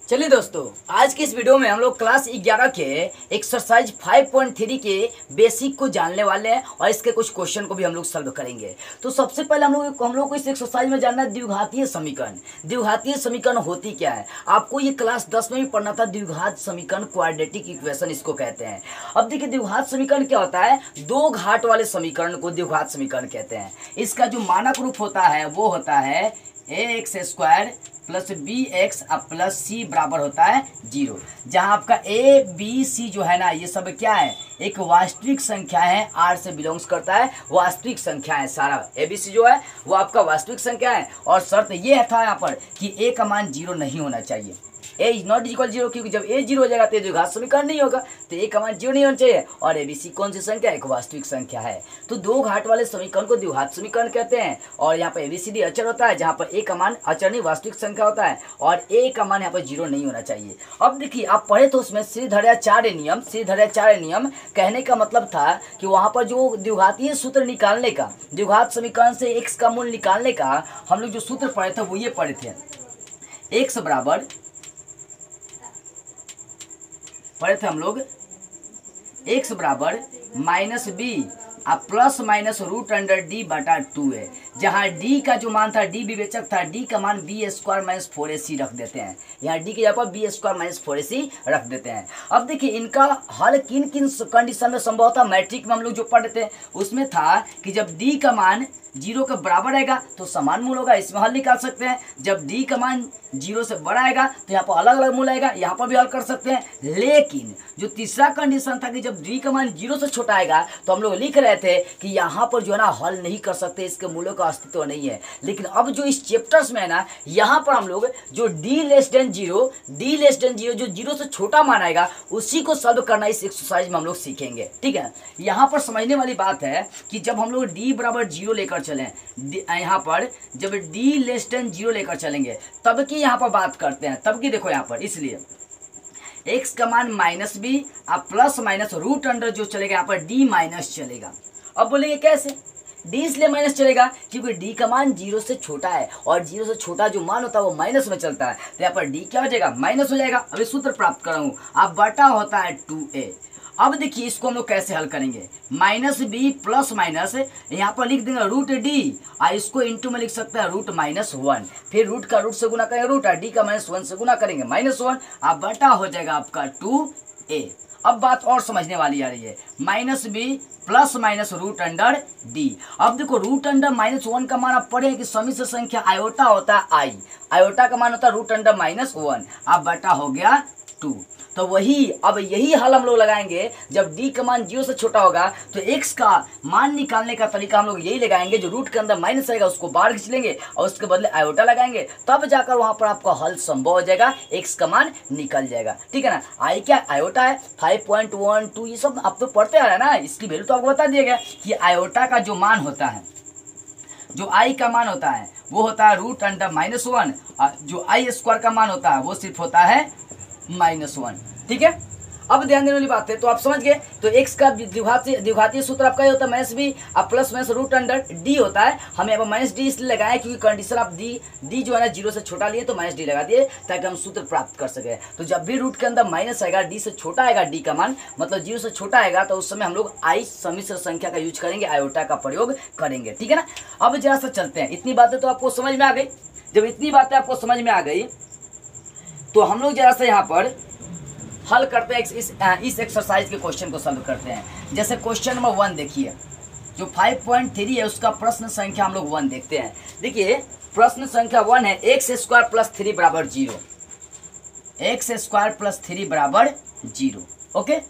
चलिए दोस्तों, आज की इस वीडियो में हम लोग क्लास 11 के एक्सरसाइज 5.3 के बेसिक को जानने वाले हैं और इसके कुछ क्वेश्चन को भी हम लोग सॉल्व करेंगे। तो सबसे पहले हम लोग को इस एक्सरसाइज में जानना है द्विघातीय समीकरण। द्विघातीय समीकरण होती क्या है, आपको ये क्लास 10 में भी पढ़ना था। द्विघात समीकरण, क्वाड्रेटिक इक्वेशन इसको कहते हैं। अब देखिए द्विघात समीकरण क्या होता है, दो घाट वाले समीकरण को द्विघात समीकरण कहते हैं। इसका जो मानक रूप होता है वो होता है ax² प्लस bx अब प्लस c बराबर होता है 0। जहां आपका a b c जो है ना, ये सब क्या है, एक वास्तविक संख्या है, r से बिलोंग्स करता है, वास्तविक संख्या है। सारा a b c जो है वो आपका वास्तविक संख्या है। और शर्त ये था यहाँ पर कि a का मान 0 नहीं होना चाहिए। a इज नॉट इक्वल 0, क्योंकि जब a 0 हो जाएगा तो द्विघात समीकरण नहीं होगा, तो a का मान 0 नहीं होना चाहिए। और a b c कौन सी संख्या है, एक वास्तविक संख्या है। तो दो घाट वाले समीकरण को द्विघात समीकरण कहते हैं। और यहाँ पर ABCD अचर होता है, जहाँ पर a का मान अचर नहीं वास्तविक संख्या होता है, और a का मान यहाँ पर 0 नहीं होना चाहिए। अब देखिए आप पढ़े तो उसमें श्रीधराचार्य नियम कहने का मतलब था कि वहाँ पर जो द्विघातीय सूत्र निकालने का, द्विघात समीकरण से x का मूल्य निकालने का हम लोग जो सूत्र पढ़े थे वो ये पढ़े थे, x बराबर पढ़े थे हम लोग, x बराबर माइनस बी अब plus minus root under d बटा 2 है। जहाँ d का जो मान था, d विवेचक था, d का मान b² माइनस 4ac रख देते हैं। यहाँ d के जगह पर b² माइनस 4ac रख देते हैं। अब देखिए इनका हल किन किन कंडीशन में संभव था। मैट्रिक में हम लोग जो पढ़ रहे थे उसमें था कि जब d का मान 0 के बराबर आएगा तो समान मूल होगा, इसमें हल निकाल सकते हैं। जब d का मान 0 से बड़ा आएगा तो यहाँ पर अलग अलग मूल आएगा, यहाँ पर भी हल कर सकते हैं। लेकिन जो तीसरा कंडीशन था कि जब d का मान 0 से छोटा आएगा तो हम लोग लिख रहे थे कि यहाँ पर जो है ना हल नहीं कर सकते, इसके मूलों का अस्तित्व नहीं है। लेकिन अब जो इस चैप्टर्स में है ना, यहाँ पर हम लोग जो d<0 जो 0 से छोटा मान आएगा उसी को सॉल्व करना इस एक्सरसाइज में हम लोग सीखेंगे। ठीक है, यहाँ पर समझने वाली बात है कि जब हम लोग d बराबर 0 लेकर चलें, यहाँ पर जब d<0 लेकर चलेंगे तब की यहाँ पर बात करते हैं, तब की देखो यहाँ पर, इसलिए x का मान माइनस बी अब प्लस माइनस रूट अंडर जो चलेगा यहाँ पर d माइनस चलेगा। अब बोलेंगे कैसे, d इसलिए माइनस चलेगा क्योंकि d का मान 0 से छोटा है, और 0 से छोटा जो मान होता है वो माइनस में चलता है, तो यहाँ पर d क्या हो जाएगा, माइनस हो जाएगा। अभी सूत्र प्राप्त कर रहा हूँ, अब बटा होता है 2a। अब देखिए इसको हम लोग कैसे हल करेंगे, माइनस बी प्लस माइनस यहाँ पर लिख देंगे रूट डी, और इसको इंटू में लिख सकते हैं रूट -1, फिर रूट का रूट से गुना करेंगे रूट, और डी का -1 से गुना करेंगे -1, अब बटा हो जाएगा आपका 2a। अब बात और समझने वाली आ रही है, minus b plus minus root under d. अब देखो रूट अंडर -1 का मान आप पढ़े कि समिश्र संख्या आयोटा होता है आई, आयोटा का मान होता है रूट अंडर -1, अब बटा हो गया 2। तो वही अब यही हल हम लोग लगाएंगे जब d का मान 0 से छोटा होगा, तो x का मान निकालने का तरीका हम लोग यही लगाएंगे, जो रूट के अंदर माइनस आएगा उसको बाहर खींच लेंगे और उसके बदले आयोटा लगाएंगे, तब जाकर वहां पर आपका हल संभव हो जाएगा, x का मान निकल जाएगा। ठीक है ना, आई क्या आयोटा है 5.12, ये सब आप तो पढ़ते आ रहे हैं ना, इसकी वैल्यू तो आपको बता दिया गया कि आयोटा का जो मान होता है, जो आई का मान होता है वो होता है रूट अंडर -1, और जो i² का मान होता है वो सिर्फ होता है -1। ठीक है, अब ध्यान देने वाली बात है, तो आप समझ गए। तो x का द्विघातीय सूत्र आपका ये होता है माइनस बी अब plus minus root under d होता है। हमें अब माइनस डी इसलिए लगाया क्योंकि कंडीशन आप डी जो है ना 0 से छोटा लिए तो माइनस डी लगा दिए ताकि हम सूत्र प्राप्त कर सके। तो जब भी रूट के अंदर माइनस आएगा, डी से छोटा आएगा डी का मान, मतलब 0 से छोटा आएगा, तो उस समय हम लोग आई समिश्र संख्या का यूज करेंगे, आयोटा का प्रयोग करेंगे। ठीक है ना, अब जरा सा चलते हैं, इतनी बातें तो आपको समझ में आ गई। जब इतनी बातें आपको समझ में आ गई तो हम लोग जरा सा यहाँ पर हल करते हैं, इस एक्सरसाइज के क्वेश्चन को सॉल्व करते हैं। जैसे क्वेश्चन नंबर 1 देखिए, जो 5.3 है उसका प्रश्न संख्या हम लोग 1 देखते हैं। देखिए प्रश्न संख्या 1 है x² प्लस 3 बराबर 0, x² प्लस 3 बराबर 0। ओके,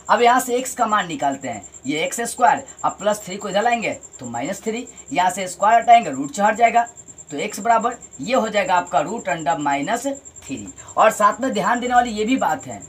अब यहाँ से x का मान निकालते हैं, ये x², अब प्लस 3 को इधर लाएंगे तो -3, यहाँ से स्क्वायर हटाएंगे रूट से हट जाएगा, तो x बराबर ये हो जाएगा आपका रूट अंडर -3। और साथ में ध्यान देने वाली ये भी बात है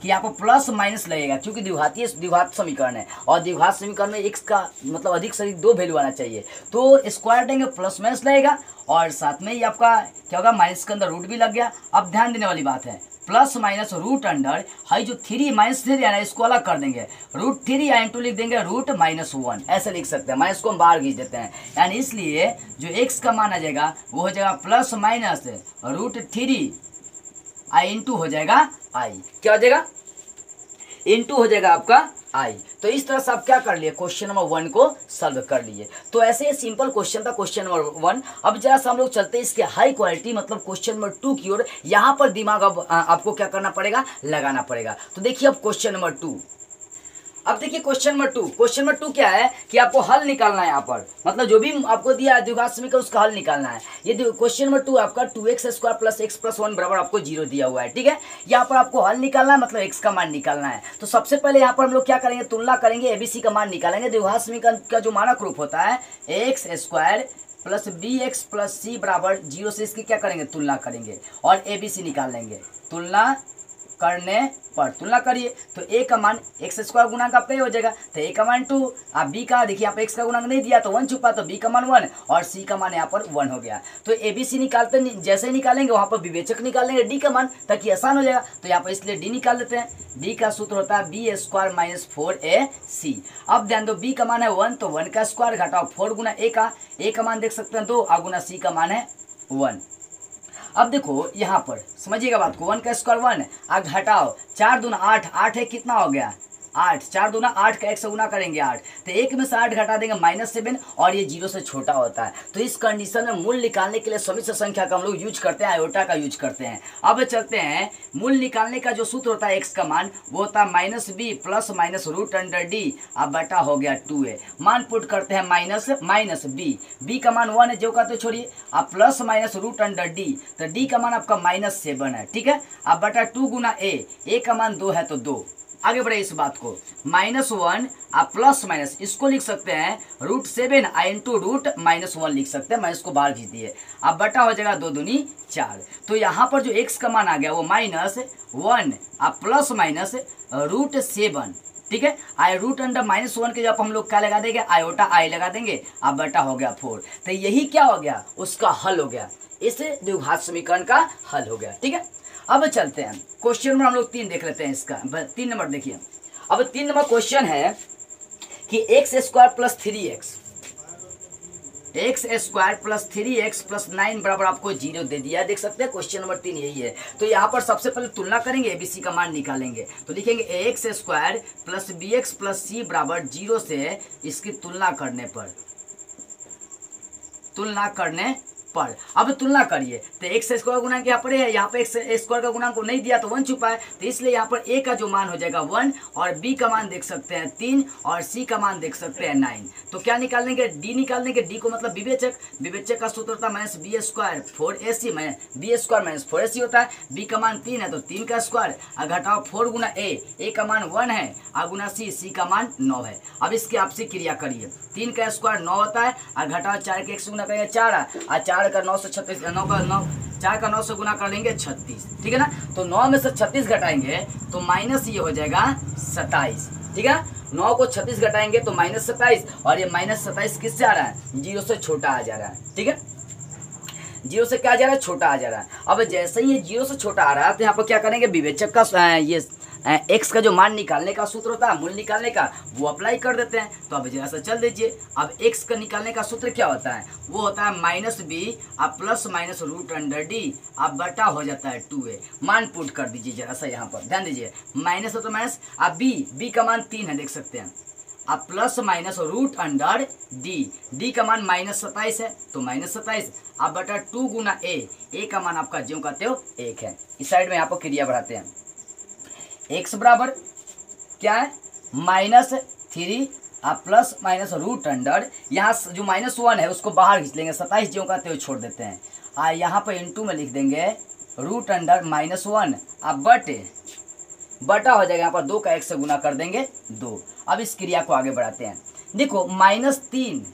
कि यहाँ पर प्लस माइनस लगेगा क्योंकि द्विघात समीकरण है, और द्विघात समीकरण में x का मतलब अधिक से अधिक 2 वैल्यू आना चाहिए, तो स्क्वायर हटाएंगे प्लस माइनस लगेगा, और साथ में ये आपका क्या होगा, माइनस के अंदर रूट भी लग गया। अब ध्यान देने वाली बात है, प्लस माइनस रूट अंडर हाई जो 3 -3 है ना, इसको अलग कर देंगे, √3 या इंटू लिख देंगे √-1, ऐसे लिख सकते हैं, माइनस को हम बाहर खींच देते हैं, यानी इसलिए जो x का मान आ जाएगा वो हो जाएगा प्लस माइनस √3 आई इंटू हो जाएगा आई, क्या हो जाएगा इंटू हो जाएगा आपका आई। तो इस तरह से आप क्या कर लिए, क्वेश्चन नंबर 1 को सॉल्व कर लिए। तो ऐसे सिंपल क्वेश्चन था क्वेश्चन नंबर 1। अब जरा सा हम लोग चलते हैं इसके हाई क्वालिटी मतलब क्वेश्चन नंबर 2 की ओर। यहाँ पर दिमाग अब आपको क्या करना पड़ेगा, लगाना पड़ेगा। तो देखिए अब क्वेश्चन नंबर 2, अब देखिए क्वेश्चन नंबर 2 क्या है कि आपको हल निकालना है। यहाँ पर मतलब जो भी आपको दिया है द्विघात समीकरण उसका हल निकालना है। ये क्वेश्चन नंबर 2 आपका 2x² + x + 1 बराबर आपको 0 दिया हुआ है, ठीक है। यहाँ पर आपको हल निकालना है मतलब x का मान निकालना है। तो सबसे पहले यहाँ पर हम लोग क्या करेंगे, तुलना करेंगे, ABC का मान निकालेंगे। द्विघात समीकरण का जो मानक रूप होता है x² + bx + c बराबर 0 से इसकी क्या करेंगे, तुलना करेंगे और ABC निकाल लेंगे। तुलना करने पर तुलना करिए तो a का मान x² गुणांक आपका हो जाएगा, तो a का मान 2, आप b का देखिए यहाँ पे x का गुणांक नहीं दिया तो 1 छुपा, तो b का मान 1 और c का मान यहाँ पर 1 हो गया। तो ABC निकालते जैसे ही निकालेंगे वहाँ पर विवेचक निकालेंगे d का मान ताकि आसान हो जाएगा। तो यहाँ पर इसलिए d निकाल लेते हैं। d का सूत्र होता है b² - 4ac। अब ध्यान दो b का मान है 1 तो 1 का स्क्वायर घटाओ 4 गुना a का मान देख सकते हैं 2 और गुना c का मान है 1। अब देखो यहाँ पर समझिएगा बात को, 1 का स्क्वायर 1 और घटाओ 4 दूना 8, 8 है कितना हो गया 8, 4 दूना 8 का 1 से गुना करेंगे 8, तो 1 में से 8 घटा देंगे -7 और ये 0 से छोटा होता है। तो इस कंडीशन में मूल निकालने के लिए समिश्र संख्या का हम लोग यूज करते हैं, आयोटा का यूज करते हैं। अब चलते हैं, मूल निकालने का जो सूत्र होता है x का मान वो होता है -b + √d अब बटा हो गया 2a। मान पुट करते हैं b का मान 1 है जो का तो छोड़िए, अब प्लस √d तो d का मान आपका -7 है, ठीक है। अब बटा 2 गुना a का मान 2 है तो 2। आगे बढ़े इस बात को, -1 आप प्लस माइनस इसको लिख सकते हैं √7 इंटू √-1 लिख सकते हैं, मैं इसको बाहर खींच दिए। अब बटा हो जाएगा 2 दूनी 4। तो यहाँ पर जो x का मान आ गया वो -1 आप प्लस माइनस √7, ठीक है। आई √-1 के जब हम लोग क्या लगा देंगे, आयोटा आई लगा देंगे। अब बटा हो गया 4। तो यही क्या हो गया, उसका हल हो गया, इसे द्विघात समीकरण का हल हो गया, ठीक है। अब चलते हैं क्वेश्चन नंबर हम लोग 3 देख लेते हैं। इसका 3 नंबर देखिए। अब 3 नंबर क्वेश्चन है कि x² + 3x + 3x + 9 बराबर आपको 0 दे दिया, देख सकते हैं। क्वेश्चन नंबर 3 यही है। तो यहाँ पर सबसे पहले तुलना करेंगे, ABC का मान निकालेंगे। तो लिखेंगे x² + bx + c बराबर 0 से इसकी तुलना करने पर अब तुलना करिए तो x² गुणांक यहाँ पर है, यहाँ पे x² का गुणांक को नहीं दिया तो 1 छुपा है, तो इसलिए यहाँ पर a का जो मान हो जाएगा 1 और b का मान देख सकते हैं 3 और c का मान देख सकते हैं 9। तो क्या निकालेंगे, d निकालेंगे। d को मतलब विवेचक का सूत्र होता है -b² 4ac b² - 4ac होता है। b का मान 3 है तो 3 का स्क्वायर और घटाओ 4 गुना a का मान 1 है और गुना c का मान 9 है। अब इसकी आपसी क्रिया करिए, 3 का स्क्वायर 9 होता है और घटाओ 4 के 1 से गुना करेंगे 4 और 4 का 9 से 36 9 का 9 4 का 9 से गुना कर लेंगे 36, ठीक है ना। तो 9 में से 36 घटाएंगे तो माइनस ये हो जाएगा 27, ठीक है। 9 को 36 घटाएंगे तो -27 और ये -27 किससे आ रहा है, 0 से छोटा आ जा रहा है, ठीक है। 0 से क्या आ जा रहा है, छोटा आ जा रहा है। अब जैसे ही ये 0 से छोटा आ रहा है तो यहाँ पर क्या करेंगे, विवेचक का ये x का जो मान निकालने का सूत्र होता है, मूल निकालने का, वो अप्लाई कर देते हैं। तो अब जरा सा चल दीजिए। अब x का निकालने का सूत्र क्या होता है, वो होता है -b अब प्लस माइनस √d अब बटा हो जाता है 2a। मान पुट कर दीजिए जरा सा, यहाँ पर ध्यान दीजिए, माइनस हो तो माइनस। अब b का मान 3 है, देख सकते हैं। अब प्लस माइनस √d का मान -27 है तो -27 अब बटा 2 गुना a का मान आपका ज्यों का त्यों 1 है। इस साइड में यहाँ पर क्रिया बढ़ाते हैं, x बराबर क्या है -3 अब प्लस माइनस √, यहाँ जो -1 है उसको बाहर खींच लेंगे, 27 ज्यों का त्यों छोड़ देते हैं। यहाँ पर इंटू में लिख देंगे √-1 अब बटा हो जाएगा, यहाँ पर 2 का 1 से गुना कर देंगे 2। अब इस क्रिया को आगे बढ़ाते हैं। देखो -3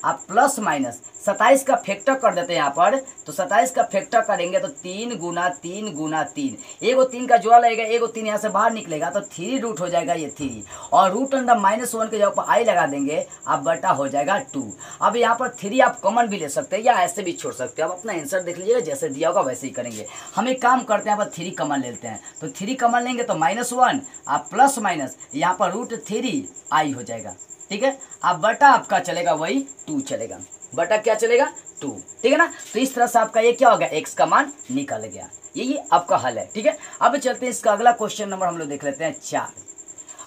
आप प्लस माइनस 27 का फैक्टर कर देते हैं यहाँ पर, तो 27 का फैक्टर करेंगे तो 3 गुना 3 गुना 3, एगो 3 का जोड़ा लगेगा, एगो 3 यहाँ से बाहर निकलेगा तो 3 रूट हो जाएगा ये 3 और √-1 के जगह पर आई लगा देंगे, अब बटा हो जाएगा 2। अब यहाँ पर 3 आप कॉमन भी ले सकते हैं या ऐसे भी छोड़ सकते हैं। आप अपना आंसर देख लीजिएगा, जैसे दिया होगा वैसे ही करेंगे। हम एक काम करते हैं, यहाँ पर 3 कॉमन लेते हैं, तो 3 कॉमन लेंगे तो -1 आप प्लस माइनस यहाँ पर √3 आई हो जाएगा, ठीक है। अब बटा आपका चलेगा वही 2 चलेगा, बटा क्या चलेगा 2। ठीक है ना। तो इस तरह से आपका ये क्या हो गया, x का मान निकल गया। यही आपका हल है। ठीक है, अब चलते हैं इसका अगला क्वेश्चन नंबर हम लोग देख लेते हैं 4।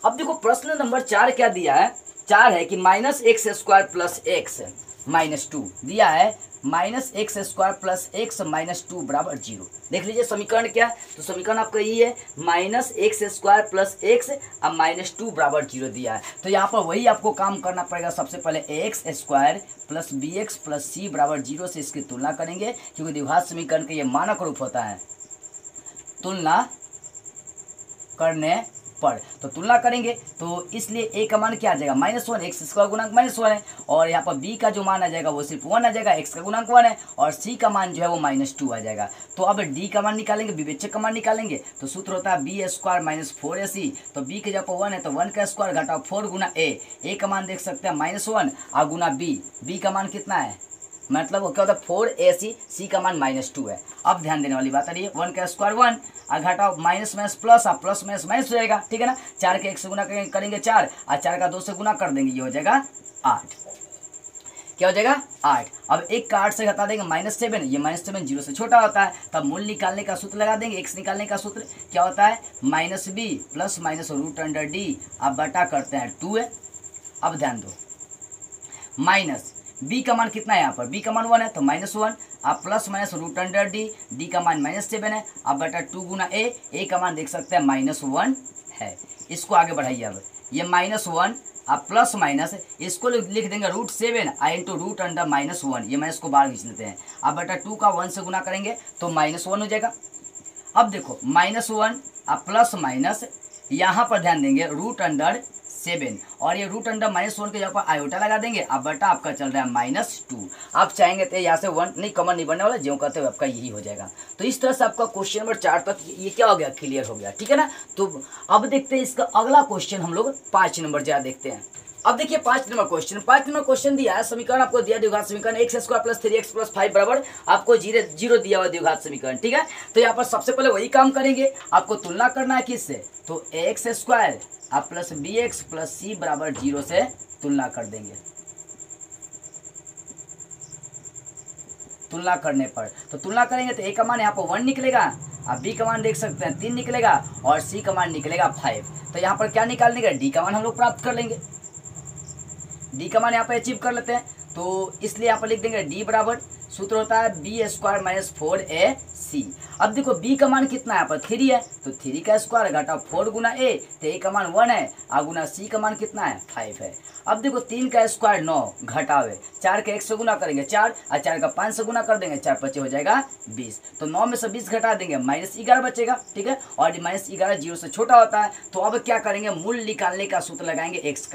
अब देखो प्रश्न नंबर 4 क्या दिया है, 4 है कि minus x square plus x minus 2 दिया है, minus x square plus x minus 2 बराबर 0। देख लीजिए समीकरण क्या है, तो समीकरण आपका ये है minus x square plus x अब माइनस 2 बराबर 0 दिया है। तो यहाँ पर वही आपको काम करना पड़ेगा। सबसे पहले x square plus b x plus c बराबर 0 से इसकी तुलना करेंगे, क्योंकि द्विघात समीकरण का ये मानक रूप होता है तुलना करने पर। तो तुलना करेंगे तो इसलिए ए का मान क्या आ जाएगा -1, एक्स स्क्वायर गुणांक -1 है, और यहाँ पर बी का जो मान आ जाएगा वो सिर्फ 1 आ जाएगा, एक्स का गुणांक 1 है, और सी का मान जो है वो -2 आ जाएगा। तो अब डी का मान निकालेंगे, विवेचक का मान निकालेंगे, तो सूत्र होता है बी स्क्वायर माइनस 4ac। तो बी के जब 1 है तो 1 का स्क्वायर घटाओ 4 गुना ए का मान देख सकते हैं -1 और गुना बी का मान कितना है, मतलब क्या होता है 4ac, सी का मान -2 है। अब ध्यान देने वाली बात आ रही है, 1 का स्क्वायर 1 और घटाओ माइनस प्लस, आप प्लस माइनस हो जाएगा। ठीक है ना, 4 के 1 से गुना करेंगे 4 और 4 का 2 से गुना कर देंगे, ये हो जाएगा 8। क्या हो जाएगा 8। अब 1 का 8 से घटा देंगे -7, ये -7 0 से छोटा होता है, तब मूल्य निकालने का सूत्र लगा देंगे। x निकालने का सूत्र क्या होता है -b plus minus root under d, अब बटा करते हैं 2 है। अब ध्यान दो, माइनस b का मान कितना है, यहाँ पर b का मान 1 है तो -1, आप plus minus root under d का मान -7 है, अब बटा 2 गुना ए का मान देख सकते हैं -1 है। इसको आगे बढ़ाइए, अब ये -1 आप प्लस माइनस इसको लिख देंगे √7 इंटू रूट अंडर -1, ये मैं इसको बाहर खींच लेते हैं। अब बटा 2 का 1 से गुना करेंगे तो -1 हो जाएगा। अब देखो -1 आप प्लस माइनस यहाँ पर ध्यान देंगे √7 और ये रूट अंडर -1 के जगह पर आयोटा लगा देंगे। अब बटा आपका चल रहा है -2। आप चाहेंगे तो यहाँ से 1 नहीं कॉमन नहीं बनने वाला, जो कहते हुए आपका यही हो जाएगा। तो इस तरह से आपका क्वेश्चन नंबर 4 तक ये क्या हो गया, क्लियर हो गया। ठीक है ना। तो अब देखते हैं इसका अगला क्वेश्चन, हम लोग 5 नंबर जरा देखते हैं। अब देखिए 5 नंबर क्वेश्चन दिया है, समीकरण आपको दिया द्विघात समीकरण x square plus 3x plus 5 बराबर आपको 0 दिया हुआ द्विघात समीकरण। ठीक है, तो यहाँ पर सबसे पहले वही काम करेंगे, आपको तुलना करना है किससे, तो एक्स स्क्वायर आप plus b x plus c बराबर 0 से तुलना कर देंगे। तुलना करने पर तो तुलना करेंगे तो ए का मान यहाँ पर 1 निकलेगा, आप बी का मान देख सकते हैं 3 निकलेगा और सी का मान निकलेगा 5। तो यहाँ पर क्या निकालने का, डी का मान हम लोग प्राप्त कर लेंगे। डी का मान यहाँ पर अचीव कर लेते हैं, तो इसलिए यहाँ पर लिख देंगे डी बराबर सूत्र होता है बी स्क्वायर माइनस 4ac। अब देखो बी का मान कितना है, यहाँ पर 3 है, तो 3 का स्क्वायर घटाओ 4 गुना ए, तो ए का मान 1 है और गुना सी का मान कितना है 5 है। अब देखो 3 का स्क्वायर 9 घटावे 4 के 1 से गुना करेंगे 4 और 4 का 5 से गुना कर देंगे, 4 5 हो जाएगा 20। तो 9 में से 20 घटा देंगे -11 बचेगा। ठीक है, और -11 0 से छोटा होता है। तो अब क्या करेंगे, मूल्य निकालने का सूत्र लगाएंगे x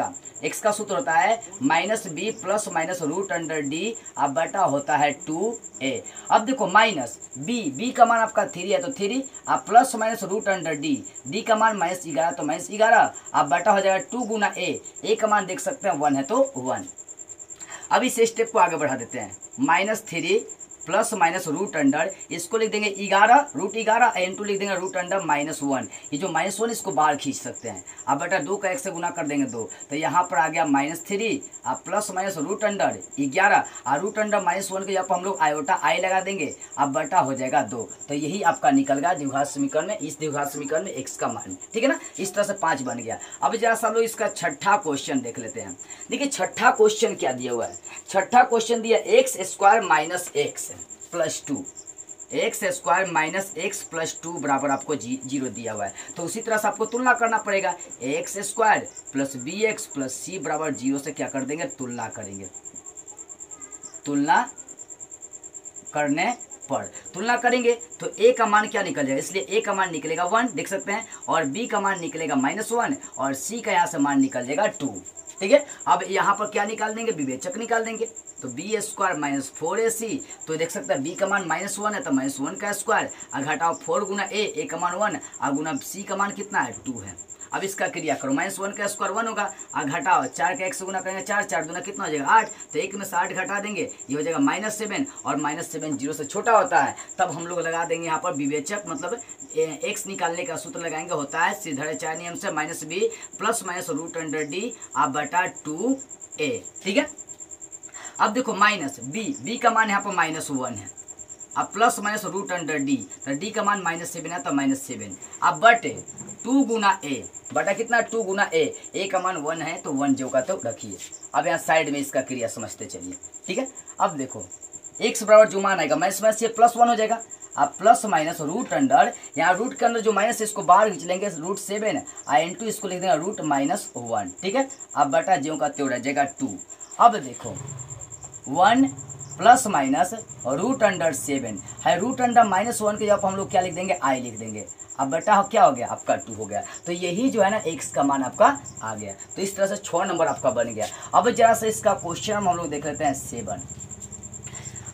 का सूत्र होता है -b plus minus root under d, अब बटा होता है 2a। अब देखो माइनस b का मान आपका 3 है तो 3 आप plus minus root under d का मान -11 तो -11, अब बटा हो जाएगा 2 गुना ए का मान देख सकते हैं 1 है तो 1। अब इस स्टेप को आगे बढ़ा देते हैं, -3 प्लस माइनस रूट अंडर, इसको लिख देंगे 11 √11 इंटू लिख देंगे रूट अंडर -1। ये जो -1 इसको बाहर खींच सकते हैं। अब बटा 2 का 1 से गुना कर देंगे 2, तो यहाँ पर आ गया -3 अब प्लस माइनस रूट अंडर 11 और रूट अंडर -1 के यहाँ पर हम लोग आयोटा आई लगा देंगे, अब बटा हो जाएगा 2। तो यही आपका निकल गया द्विघात समीकरण में, इस द्विघात समीकरण में x का मान। ठीक है ना, इस तरह से 5 बन गया। अब जरा सा हम लोग इसका छठा क्वेश्चन देख लेते हैं। देखिए छठा क्वेश्चन क्या दिया हुआ है, छठा क्वेश्चन दिया x square minus x plus 2, x square minus x plus 2 बराबर आपको 0 दिया हुआ है। तो उसी तरह से आपको तुलना करना पड़ेगा, x square plus b x plus c बराबर 0 से क्या कर देंगे, तुलना करेंगे। तुलना करने पर तुलना करेंगे तो a का मान क्या निकल जाएगा, इसलिए a का मान निकलेगा 1 देख सकते हैं, और b का मान निकलेगा -1 और c का यहाँ से मान निकल जाएगा 2। ठीक है, अब यहाँ पर क्या निकाल देंगे, विवेचक निकाल देंगे। तो बी स्क्वायर माइनस 4ac, तो देख सकते हैं b का मान -1 है तो -1 का स्क्वायर और घटाओ 4 गुना ए का मान 1 और गुना c का मान कितना है 2 है। अब इसका क्रिया करो, -1 का स्क्वायर 1 होगा और घटाओ 4 का 1 से गुना करेंगे 4 4 दूना कितना हो जाएगा 8, तो 1 में से 8 घटा देंगे, ये हो जाएगा -7 और -7 0 से छोटा होता है। तब हम लोग लगा देंगे यहाँ पर विवेचक, मतलब x निकालने का सूत्र लगाएंगे, होता है सीधे नियम से -b plus minus root under d आप बटा 2a। ठीक है, अब देखो माइनस बी का मान यहाँ पर -1 है। अब plus minus root under d, तो डी का मान -7 है तो -7। अब बटे 2 गुना ए, बटा कितना 2 गुना ए का मान 1 है तो 1 जो का तो रखिए। अब यहाँ साइड में इसका क्रिया समझते चलिए, ठीक है। अब देखो x बराबर जो मान आएगा माइनस माइनस ये +1 हो जाएगा। अब प्लस माइनस रूट अंडर, यहाँ रूट के अंदर जो माइनस है इसको बाहर खींच लेंगे, √7 इंटू इसको लिख देंगे √-1, ठीक है। अब बटा ज्यों का त्यों रह जाएगा 2। अब देखो 1 प्लस माइनस रूट अंडर 7 है, रूट अंडर -1 के जब हम लोग क्या लिख देंगे i लिख देंगे। अब बेटा क्या हो गया आपका 2 हो गया। तो यही जो है ना x का मान आपका आ गया। तो इस तरह से 6 नंबर आपका बन गया। अब जरा से इसका क्वेश्चन हम लोग देख लेते हैं 7।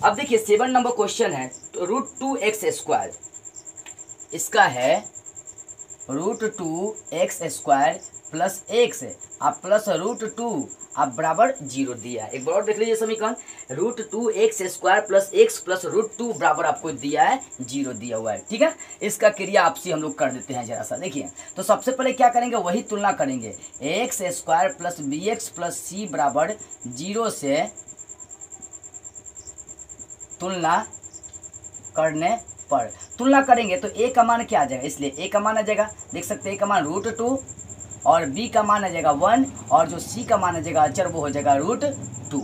अब देखिए 7 नंबर क्वेश्चन है तो √2x², इसका है √2x² प्लस x अब प्लस √2 अब बराबर 0 दिया है। एक बार और देख लीजिए समीकरण, √2x² प्लस x प्लस √2 बराबर आपको दिया है 0 दिया हुआ है, ठीक है। इसका क्रिया आपसी हम लोग कर देते हैं जरा सा देखिए। तो सबसे पहले क्या करेंगे, वही तुलना करेंगे, x² plus bx plus c बराबर 0 से तुलना करने पर तुलना करेंगे तो a का मान क्या आ जाएगा, इसलिए a का मान आ जाएगा, देख सकते हैं a का मान √2 और b का मान आ जाएगा 1 और जो c का मान आ जाएगा अचर वो हो जाएगा √2।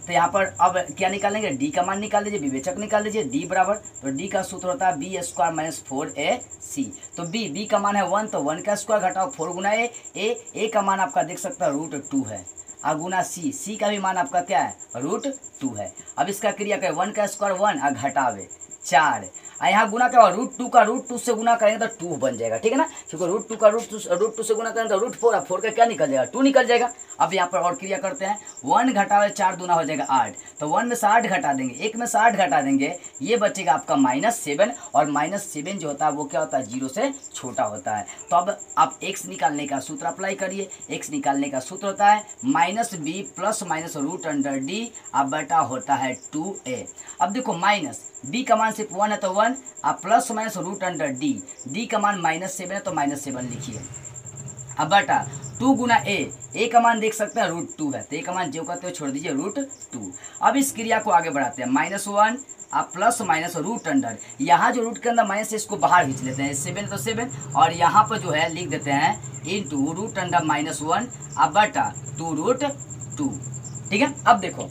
तो यहाँ पर अब क्या निकालेंगे, d का मान निकाल लीजिए, विवेचक निकाल लीजिए, d बराबर, तो d का सूत्र होता है b² - 4ac। तो b का मान है 1 तो 1 का स्क्वायर घटाओ 4 गुना a का मान आपका देख सकता है √2 है, गुना c का भी मान आपका क्या है √2 है। अब इसका क्रिया करें 1 का स्क्वायर 1 घटावे 4 यहाँ गुना क्या होगा, √2 का √2 से गुना करेंगे तो 2 बन जाएगा, ठीक है ना, क्योंकि √2 का √2 से गुना करेंगे तो √4 4 का क्या निकल जाएगा 2 निकल जाएगा। अब यहाँ पर और क्रिया करते हैं, 1 घटावे 4 दूना हो जाएगा 8, तो 1 में से 8 घटा देंगे, 1 में से 8 घटा देंगे, ये बचेगा आपका -7 और -7 जो होता है वो क्या होता है 0 से छोटा होता है। तो अब आप x निकालने का सूत्र अप्लाई करिए, x निकालने का सूत्र होता है -b plus minus root under d अब बटा होता है 2a। अब देखो माइनस b का मान सिर्फ 1 है तो 1 अब plus minus root under d का मान -7 है तो -7 लिखिए। अब बटा 2 गुना a का मान देख सकते हैं √2 है, तो a का मान जो कहते हो छोड़ दीजिए √2। अब इस क्रिया को आगे बढ़ाते हैं, -1 अब प्लस माइनस रूट अंडर, यहाँ जो रूट के अंदर माइनस है इसको बाहर खींच लेते हैं, 7 तो 7 और यहाँ पर जो है लिख देते हैं इंटू रूट अंडर -1 अब बटा 2√2, ठीक है। अब देखो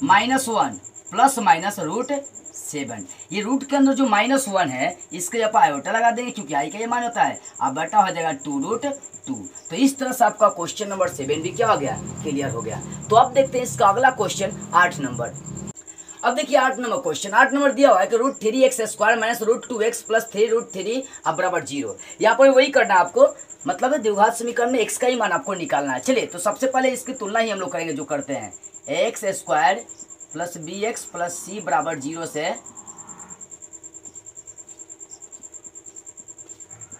-1 प्लस माइनस √7, ये रूट के अंदर जो -1 है इसके जब आयोटा लगा देंगे क्योंकि आई का ये मान होता है, अब बटा हो जाएगा 2√2। तो इस तरह से आपका क्वेश्चन नंबर 7 भी क्या हो गया, क्लियर हो गया। तो अब देखते हैं इसका अगला क्वेश्चन 8 नंबर। अब देखिए 8 नंबर क्वेश्चन, 8 नंबर दिया हुआ है कि √3x² माइनस √2x प्लस 3√3 अब बराबर 0। यहाँ पर वही करना है आपको, मतलब द्विघात समीकरण में x का ही मान आपको निकालना है। चलिए तो सबसे पहले इसकी तुलना ही हम लोग करेंगे, जो करते हैं x² plus bx plus c बराबर 0 से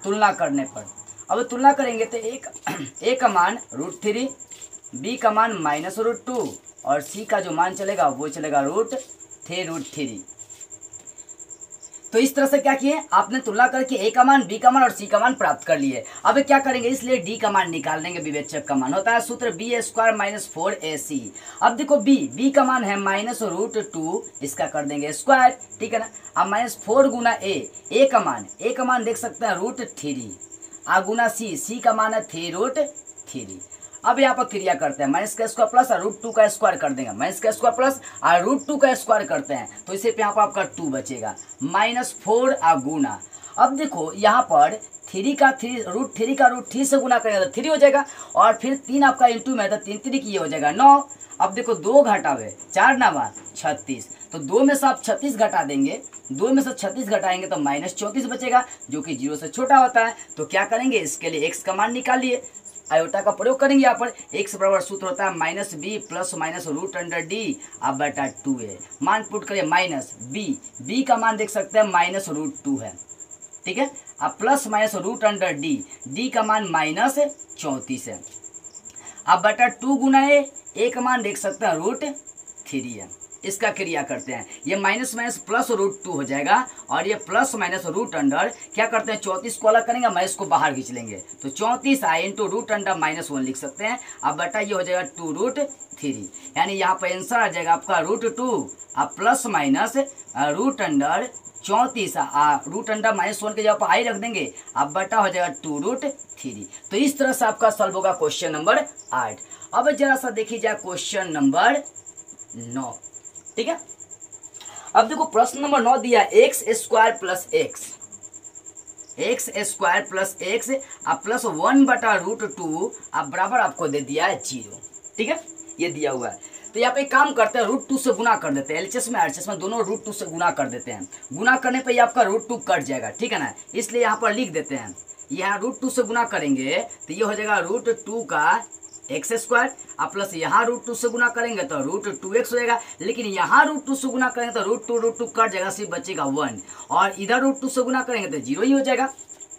तुलना करने पर। अब तुलना करेंगे तो a का मान √3, b का मान -√2 और c का जो मान चलेगा वो चलेगा √3। तो इस तरह से क्या किए आपने, तुलना करके a का मान, b का मान और c का मान प्राप्त कर लिए। अब क्या करेंगे, इसलिए d का मान निकाल देंगे, विवेचक का मान होता है सूत्र b² - 4ac। अब देखो b का मान है -√2, इसका कर देंगे स्क्वायर, ठीक है ना। अब -4 गुना a का मान देख सकते हैं √3 गुना c का मान है 3√3। अब यहाँ पर क्रिया करते हैं, माइनस का स्क्वायर प्लस और √2 का स्क्वायर कर देंगे, माइनस का स्क्वायर प्लस और √2 का स्क्वायर करते हैं तो इसे यहाँ पर आपका 2 बचेगा, -4 गुना। अब देखो यहाँ पर 3 का √3 से गुना करेंगे तो 3 हो जाएगा और फिर 3 आपका इंटू में तो 3 3 की ये हो जाएगा 9। अब देखो 2 घटावे 4 9 36, तो 2 में से आप 36 घटा देंगे, 2 में से 36 घटाएंगे तो -34 बचेगा जो कि 0 से छोटा होता है। तो क्या करेंगे, इसके लिए x का मान निकालिए, आयोटा का प्रयोग करेंगे। यहाँ पर x बराबर सूत्र होता है -b plus minus root under d अब बटा 2a। मान पुट करिए b का मान देख सकते हैं -√2 है, ठीक है। अब plus minus root under d का मान -34 है, अब बटा 2 गुना a का मान देख सकते हैं √3 है। इसका क्रिया करते हैं, ये माइनस माइनस प्लस रूट 2 हो जाएगा और ये प्लस माइनस रूट अंडर क्या करते हैं 34 को अलग करेंगे, मैं इसको बाहर खींच लेंगे तो 34 आई इंटू रूट अंडर -1 लिख सकते हैं। अब बटा ये हो जाएगा 2 रूट 3, यानी यहाँ पर आंसर आ जाएगा आपका रूट 2 अब plus minus root under 34 root under -1 के जगह पर आई रख देंगे, अब बटा हो जाएगा 2 रूट 3। तो इस तरह से आपका सॉल्व होगा क्वेश्चन नंबर 8। अब जरा सा देखिए जाए क्वेश्चन नंबर 9, ठीक है। अब देखो प्रश्न नंबर 9 दिया x square plus x plus x अब प्लस 1 बटा रूट 2 अब बराबर आपको दे दिया है 0, ठीक है, ये दिया हुआ है। तो यहाँ पे काम करते हैं रूट 2 से गुना कर देते हैं, एलएचएस में आरएचएस में दोनों रूट 2 से गुना कर देते हैं, गुना करने पे ये आपका रूट 2 कट जाएगा, ठीक है ना, इसलिए यहाँ पर लिख देते हैं, यहाँ रूट 2 से गुना करेंगे तो ये हो जाएगा रूट 2 का एक्स स्क्वायर अब प्लस यहाँ रूट 2 से गुना करेंगे तो रूट 2x हो जाएगा, लेकिन यहाँ रूट 2 से गुना करेंगे तो रूट 2 कट जाएगा, सिर्फ बचेगा 1 और इधर रूट 2 से गुना करेंगे तो 0 ही हो जाएगा,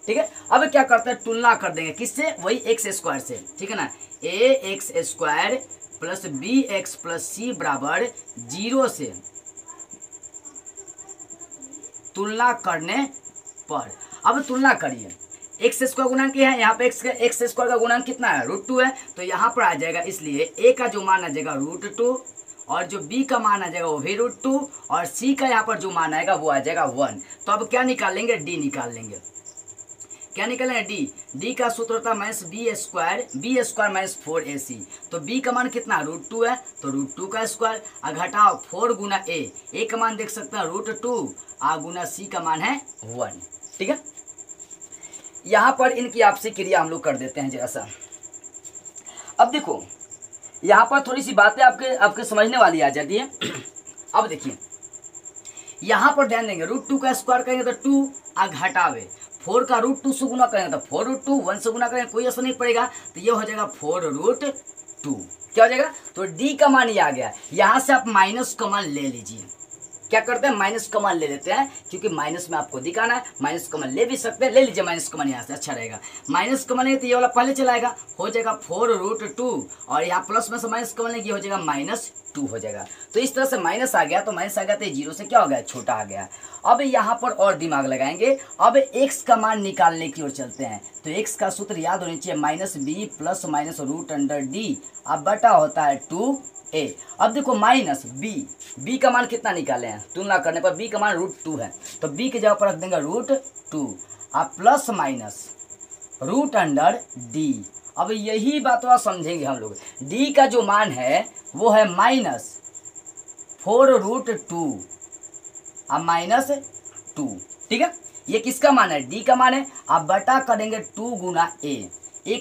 ठीक है। अब क्या करते हैं तुलना कर देंगे किससे, वही एक्स स्क्वायर से, ठीक है ना, a x square plus b x plus c बराबर 0 से तुलना करने पर। अब तुलना करिए एक्स स्क्वायर गुणांक है, यहाँ पे एक्स स्क्वायर का गुणांक कितना है रूट 2 है, तो यहाँ पर आ जाएगा, इसलिए ए का जो मान आ जाएगा रूट 2 और जो बी का मान आ जाएगा वो भी रूट 2 और सी का यहाँ पर जो मान आएगा वो आ जाएगा 1। तो अब क्या निकाल लेंगे, डी निकाल लेंगे, क्या निकालेंगे डी का सूत्र होता है minus B square minus 4ac, तो बी का मान कितना रूट 2 है तो रूट 2 का स्क्वायर घटाओ 4 गुना ए का मान देख सकते हैं रूट 2 गुना सी का मान है 1, ठीक है। यहाँ पर इनकी आपसी क्रिया हम लोग कर देते हैं जरा सा। अब देखो यहाँ पर थोड़ी सी बातें आपके समझने वाली आ जाती है। अब देखिए यहाँ पर ध्यान देंगे रूट 2 का स्क्वायर करेंगे तो 2 घटावे 4 का रूट 2 से गुना करेंगे तो 4 रूट 2 1 से गुना करेंगे कोई असर नहीं पड़ेगा, तो ये हो जाएगा 4 रूट 2, क्या हो जाएगा, तो डी का मान ये आ गया। यहाँ से आप माइनस का मान ले लीजिए, क्या करते हैं माइनस का मान ले लेते हैं क्योंकि माइनस में आपको दिखाना है, माइनस का मान ले भी सकते हैं, ले लीजिए माइनस का मान, यहाँ से अच्छा रहेगा। माइनस का मान है तो ये वाला पहले चलाएगा, हो जाएगा 4 रूट 2 और यहाँ प्लस में से माइनस का मान ये हो जाएगा -2 हो जाएगा। तो इस तरह से माइनस आ गया तो माइनस आ गया तो 0 से क्या हो गया छोटा आ गया। अब यहाँ पर और दिमाग लगाएंगे, अब x का मान निकालने की ओर चलते हैं, तो x का सूत्र याद होनी चाहिए minus b plus minus root under d अब बटा होता है 2a। अब देखो माइनस b का मान कितना निकाले हैं, तुलना करने पर b का मान रूट 2 है तो b की जगह पर रख देंगे रूट 2 अब plus minus root under d। अब यही बात समझेंगे हम लोग, d का जो मान है वो है -4 रूट 2 अब -2, ठीक है, ये किसका मान है d का मान है। अब बटा करेंगे 2 गुना a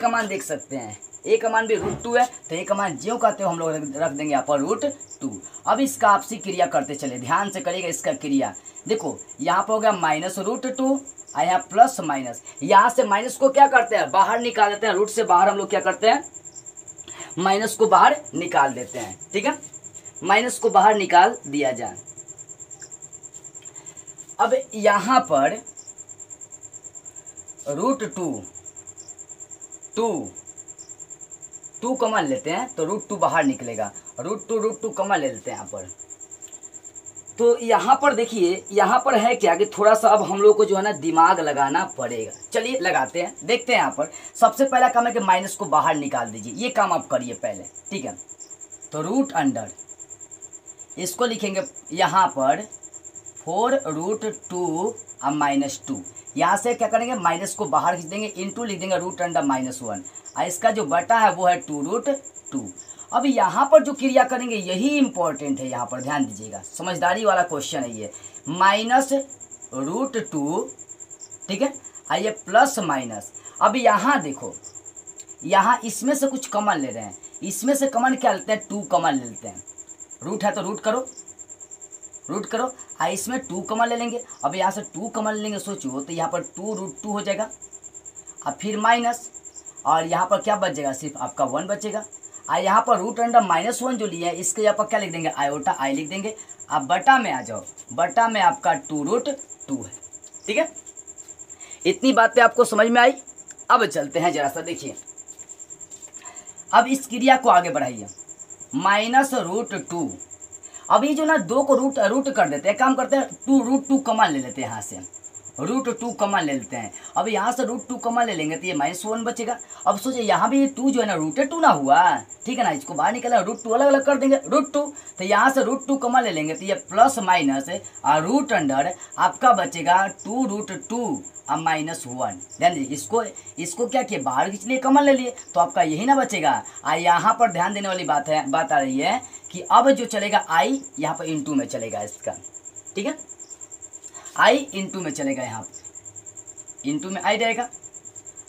का मान देख सकते हैं, a का मान भी रूट 2 है तो a का मान ज्यों कहते हो हम लोग रख देंगे यहाँ पर रूट 2। अब इसका आपसी क्रिया करते चले, ध्यान से करिएगा इसका क्रिया। देखो यहाँ पर हो गया माइनस रूट 2 और यहाँ प्लस माइनस, यहाँ से माइनस को क्या करते हैं बाहर निकाल देते हैं, रूट से बाहर हम लोग क्या करते हैं माइनस को बाहर निकाल देते हैं, ठीक है, माइनस को बाहर निकाल दिया जाए। अब यहाँ पर रूट 2 कॉमन लेते हैं तो रूट 2 बाहर निकलेगा, रूट 2 कॉमन ले लेते हैं यहाँ पर। तो यहाँ पर देखिए यहाँ पर है क्या कि थोड़ा सा अब हम लोग को जो है ना दिमाग लगाना पड़ेगा, चलिए लगाते हैं, देखते हैं। यहाँ पर सबसे पहला काम है कि माइनस को बाहर निकाल दीजिए, ये काम आप करिए पहले, ठीक है। तो रूट अंडर इसको लिखेंगे यहाँ पर 4 रूट 2 अब -2, यहाँ से क्या करेंगे माइनस को बाहर खींच देंगे, इंटू लिख देंगे रूट अंडर -1 और इसका जो बटा है वो है 2 रूट 2। अब यहाँ पर जो क्रिया करेंगे यही इंपॉर्टेंट है, यहाँ पर ध्यान दीजिएगा, समझदारी वाला क्वेश्चन है ये, माइनस रूट 2, ठीक है, आइए प्लस माइनस। अब यहाँ देखो यहाँ इसमें से कुछ कॉमन ले रहे हैं, इसमें से कॉमन क्या लेते हैं 2 कॉमन ले लेते हैं, रूट है तो रूट करो इसमें 2 कॉमन ले लेंगे। अब यहाँ से 2 कॉमन लेंगे, सोचो तो यहाँ पर 2 रूट 2 हो जाएगा, अब फिर माइनस और यहाँ पर क्या बच जाएगा सिर्फ आपका 1 बचेगा। और यहाँ पर रूट अंडर -1 जो लिया है इसके यहाँ पर क्या लिख देंगे आयोटा आई लिख देंगे। अब बटा में आ जाओ, बटा में आपका 2 रूट 2 है, ठीक है। इतनी बातें आपको समझ में आई। अब चलते हैं जरा सा देखिए, अब इस क्रिया को आगे बढ़ाइए, माइनस रूट 2 अब ये जो ना 2 को रूट रूट कर देते हैं, काम करते हैं 2√2 कॉमन ले लेते हैं, यहाँ से √2 कॉमन ले लेते हैं। अब यहाँ से √2 कॉमन ले लेंगे तो ये -1 बचेगा। अब सोचिए यहाँ भी ये 2 जो है ना √2 ना हुआ, ठीक है ना, इसको बाहर निकाला √2 अलग अलग कर देंगे √2, तो यहाँ से √2 कॉमन ले लेंगे तो ये प्लस माइनस रूट अंडर आपका बचेगा 2√2 अब -1। ध्यान दीजिए, इसको क्या किए बाहर खींच लिए, कॉमन ले लिए, तो आपका यही ना बचेगा। यहाँ पर ध्यान देने वाली बात आ रही है कि अब जो चलेगा i यहाँ पर इंटू में चलेगा इसका, ठीक है, i इंटू में चलेगा, यहाँ इंटू में i रहेगा।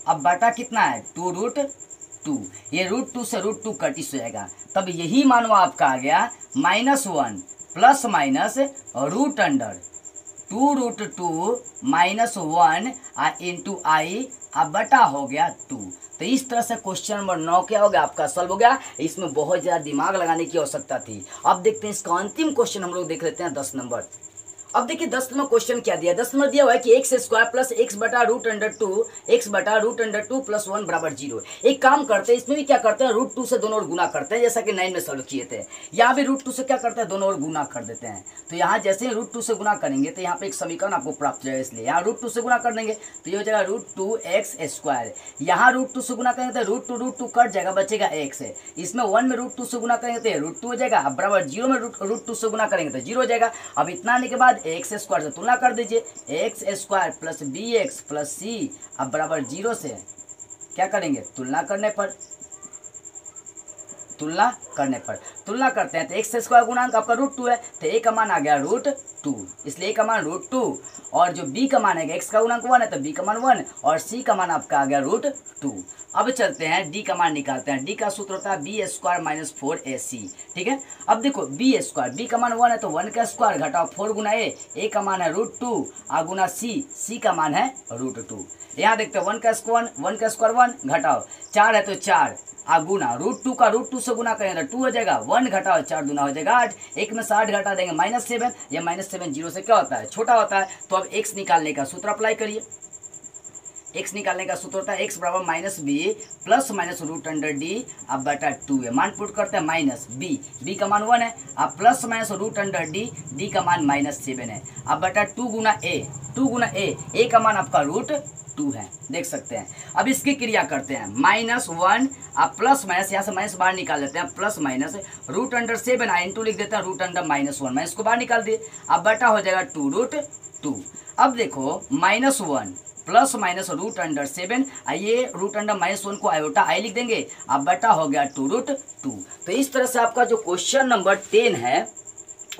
अब बटा कितना है 2√2, ये √2 से √2 कटिस हो जाएगा, तब यही मानो आपका आ गया -1 plus minus root under 2√2 -1 into i, अब बटा हो गया 2। तो इस तरह से क्वेश्चन नंबर 9 क्या हो गया आपका सॉल्व हो गया। इसमें बहुत ज़्यादा दिमाग लगाने की आवश्यकता थी। अब देखते हैं इसका अंतिम क्वेश्चन, हम लोग देख लेते हैं 10 नंबर। अब देखिए 10 नंबर क्वेश्चन क्या दिया, 10 नंबर दिया हुआ है कि x² प्लस x बटा √2 प्लस 1 बराबर 0। एक काम करते हैं, इसमें भी क्या करते हैं √2 से दोनों ओर गुना करते हैं, जैसा कि 9 में सॉल्व किए थे। यहाँ भी √2 से क्या करते हैं, दोनों ओर गुना कर देते हैं। तो यहाँ जैसे ही √2 से गुना करेंगे तो यहाँ पे एक समीकरण आपको प्राप्त हो जाएगा, इसलिए यहाँ √2 से गुना कर देंगे तो ये हो जाएगा √2x²। यहाँ √2 से गुना करेंगे तो √2 कट जाएगा, बचेगा x है। इसमें 1 में √2 से गुना करेंगे तो √2 हो जाएगा, अब बराबर 0 में √2 से गुना करेंगे तो 0 हो जाएगा। अब इतना आने के बाद x² से तुलना कर दीजिए, x² plus bx plus c, अब बराबर 0 से क्या करेंगे, तुलना करने पर तुलना करते हैं तो x² गुणांक आपका √2 है, तो a का मान आ गया √2, इसलिए a का मान √2, और जो b का मान है x का गुणांक 1 है तो b का मान 1, और c का मान आपका आ गया √2। अब चलते हैं d का मान निकालते हैं। d का सूत्र होता है b² - 4ac, ठीक है। अब देखो b² का मान 1 है तो 1 का स्क्वायर घटाओ 4 गुना a का मान है √2 और गुना c का मान है √2। यहाँ देखते हैं 1 का स्क्वायर 1 घटाओ 4 है तो 4 गुना √2 का √2 से गुना करेंगे तो 2 हो जाएगा, 1 घटाओ 4 दूना हो जाएगा 8, 1 में 60 घटा देंगे -7, ये -7 0 से क्या होता है, छोटा होता है। तो अब x निकालने का सूत्र अप्लाई करिए। x निकालने का सूत्र होता है x बराबर -b प्लस माइनस √d अब बटा 2 है, मान पुट करते हैं -b का मान 1 है, अब प्लस माइनस √d का मान -7 है, अब बटा 2 गुना a का मान आपका √2 है, देख सकते हैं। अब इसकी क्रिया करते हैं, -1 अब प्लस माइनस, यहाँ से माइनस बाहर निकाल लेते हैं, प्लस माइनस √7 इंटू लिख देते हैं √-1, मैं इसको बाहर निकाल दिए, अब बटा हो जाएगा 2√2। अब देखो -1 प्लस माइनस √7, ये √-1 को आयोटा i लिख देंगे, अब बटा हो गया 2√2। तो इस तरह से आपका जो क्वेश्चन नंबर 10 है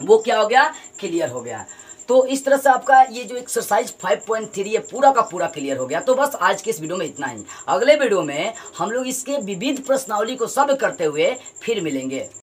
वो क्या हो गया, क्लियर हो गया। तो इस तरह से आपका ये जो एक्सरसाइज 5.3 है पूरा का पूरा क्लियर हो गया। तो बस आज के इस वीडियो में इतना ही। अगले वीडियो में हम लोग इसके विविध प्रश्नावली को सॉल्व करते हुए फिर मिलेंगे।